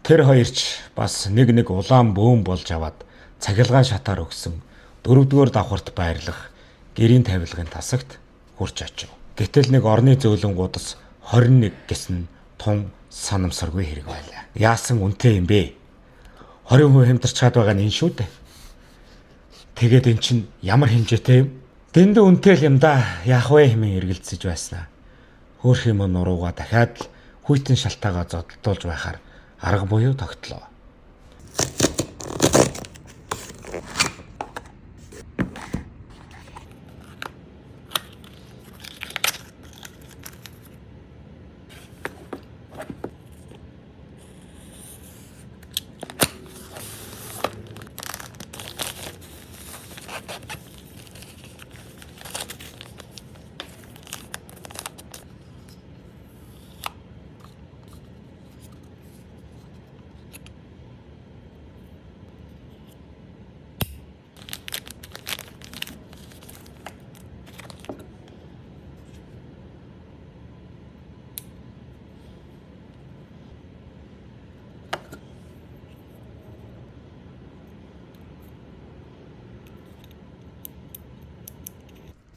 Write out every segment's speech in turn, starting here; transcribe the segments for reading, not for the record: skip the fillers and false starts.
Тэр хоёрч бас нэг улаан бөөм болж аваад цахилгаан шатаар өгсөн 4-р давхарт байрлах гэрийн тавилгын тасагт хурж очив. Гэтэл нэг орны зөөлөнгуудас 21 гэсэн тун санамсаргүй хэрэг байлаа. Яасан үнэтэй юм бэ? 20% хямдарчаад байгаа нь энэ шүү дээ. Тэгээд эн чинь ямар хэмжээтэй юм? Дэндүү үнэтэй л юм да. Яах вэ хэмээн эргэлзэж байснаа. Хөөх юм нурууга дахиад л хүйтэн шалтаагаа зодтолдуулж байхаар арга буюу тогтлоо.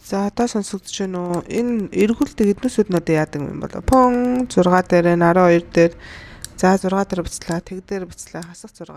За одоо сонсогдож байна уу? Энэ эргүүлдэг эднүсүүд надад яадаг юм бол пон 6 дээр 12 дээр за 6 дээр буцлаа, тэг дээр буцлаа, хасах 6